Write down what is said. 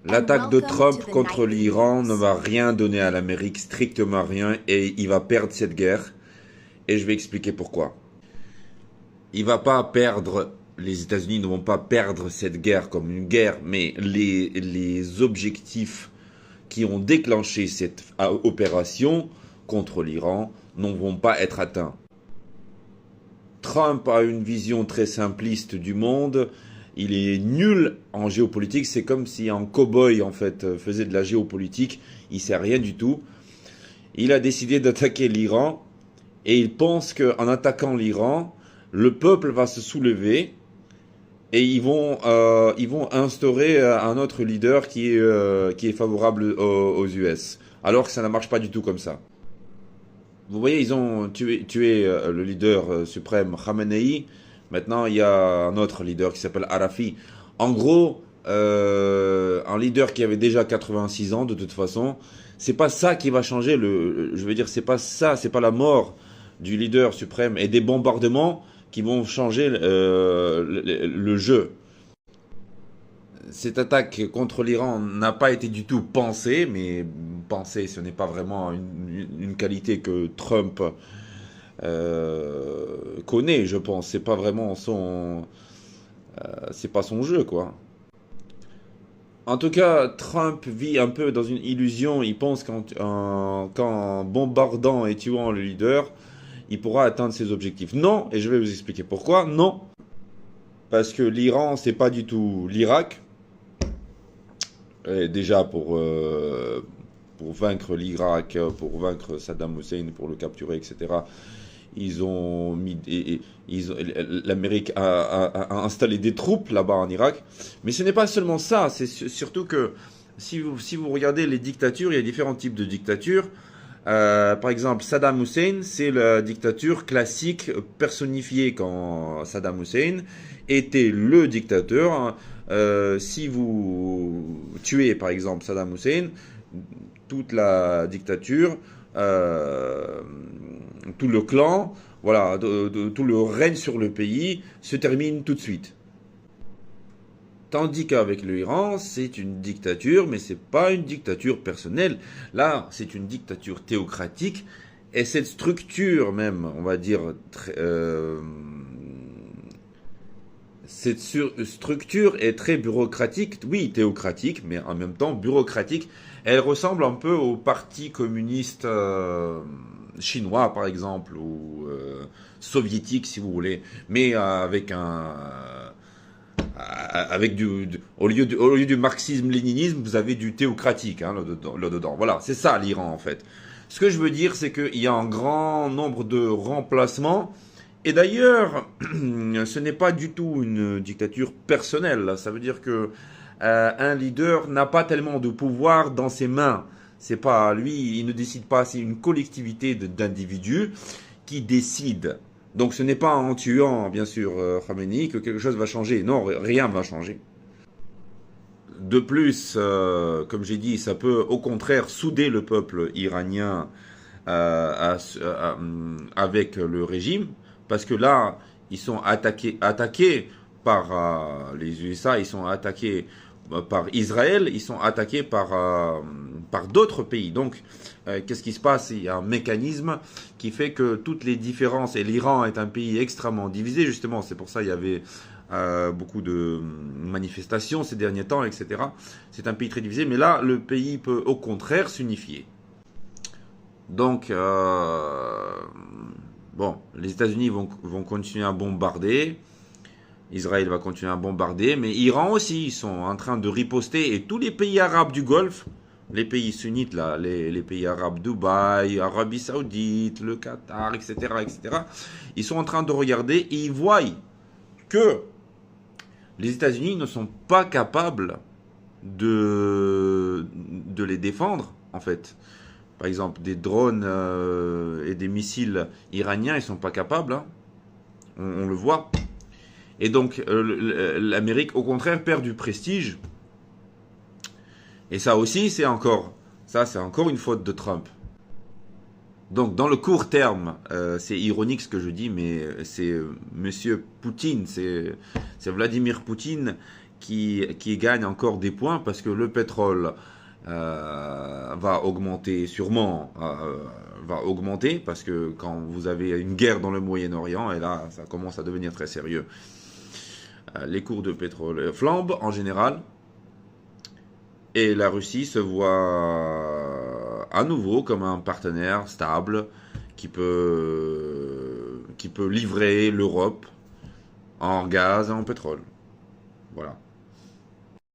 L'attaque de Trump contre l'Iran ne va rien donner à l'Amérique, strictement rien, et il va perdre cette guerre. Et je vais expliquer pourquoi. Il va pas perdre, les États-Unis ne vont pas perdre cette guerre comme une guerre, mais les objectifs qui ont déclenché cette opération contre l'Iran ne vont pas être atteints. Trump a une vision très simpliste du monde. Il est nul en géopolitique. C'est comme si un cow-boy en fait faisait de la géopolitique. Il sait rien du tout. Il a décidé d'attaquer l'Iran et il pense qu'en attaquant l'Iran, le peuple va se soulever et ils vont instaurer un autre leader qui est favorable aux US. Alors que ça ne marche pas du tout comme ça. Vous voyez, ils ont tué le leader suprême Khamenei. Maintenant, il y a un autre leader qui s'appelle Arafi. En gros, un leader qui avait déjà 86 ans de toute façon. C'est pas ça qui va changer. Je veux dire, c'est pas ça, c'est pas la mort du leader suprême et des bombardements qui vont changer le jeu. Cette attaque contre l'Iran n'a pas été du tout pensée, mais penser, ce n'est pas vraiment une qualité que Trump connaît, je pense. C'est pas vraiment c'est pas son jeu, quoi. En tout cas, Trump vit un peu dans une illusion. Il pense qu'en bombardant et tuant le leader, il pourra atteindre ses objectifs. Non, et je vais vous expliquer pourquoi. Non, parce que l'Iran, c'est pas du tout l'Irak. Et déjà pour vaincre l'Irak, pour vaincre Saddam Hussein, pour le capturer, etc. L'Amérique a installé des troupes là-bas en Irak. Mais ce n'est pas seulement ça, c'est surtout que si vous regardez les dictatures, il y a différents types de dictatures. Par exemple, Saddam Hussein, c'est la dictature classique personnifiée quand Saddam Hussein était le dictateur. Si vous tuez, par exemple, Saddam Hussein, toute la dictature, tout le clan, voilà, tout le règne sur le pays se termine tout de suite. Tandis qu'avec l'Iran, c'est une dictature, mais c'est pas une dictature personnelle. Là, c'est une dictature théocratique, et cette structure même, on va dire, cette structure est très bureaucratique, oui, théocratique, mais en même temps bureaucratique. Elle ressemble un peu au parti communiste chinois, par exemple, ou soviétique, si vous voulez, mais au lieu du marxisme-léninisme, vous avez du théocratique là-dedans. Voilà, c'est ça l'Iran en fait. Ce que je veux dire, c'est qu'il y a un grand nombre de remplacements. Et d'ailleurs, ce n'est pas du tout une dictature personnelle. Ça veut dire que un leader n'a pas tellement de pouvoir dans ses mains. C'est pas lui, il ne décide pas. C'est une collectivité d'individus qui décide. Donc ce n'est pas en tuant, bien sûr, Khamenei que quelque chose va changer. Non, rien ne va changer. De plus, comme j'ai dit, ça peut au contraire souder le peuple iranien avec le régime. Parce que là, ils sont attaqués par les USA, ils sont attaqués par Israël, ils sont attaqués par d'autres pays. Donc, qu'est-ce qui se passe? Il y a un mécanisme qui fait que toutes les différences, et l'Iran est un pays extrêmement divisé, justement, c'est pour ça qu'il y avait beaucoup de manifestations ces derniers temps, etc. C'est un pays très divisé, mais là, le pays peut au contraire s'unifier. Donc, bon, les États-Unis vont continuer à bombarder. Israël va continuer à bombarder. Mais Iran aussi, ils sont en train de riposter. Et tous les pays arabes du Golfe, les pays sunnites, là, les pays arabes, Dubaï, Arabie Saoudite, le Qatar, etc., etc., ils sont en train de regarder et ils voient que les États-Unis ne sont pas capables de les défendre, en fait. Par exemple, des drones et des missiles iraniens, ils sont pas capables. Hein. On le voit. Et donc, l'Amérique, au contraire, perd du prestige. Et ça aussi, c'est encore une faute de Trump. Donc, dans le court terme, c'est ironique ce que je dis, mais c'est Monsieur Poutine, c'est Vladimir Poutine qui gagne encore des points parce que le pétrole va augmenter sûrement, va augmenter parce que quand vous avez une guerre dans le Moyen-Orient, et là ça commence à devenir très sérieux, les cours de pétrole flambent en général et la Russie se voit à nouveau comme un partenaire stable qui peut livrer l'Europe en gaz et en pétrole. Voilà.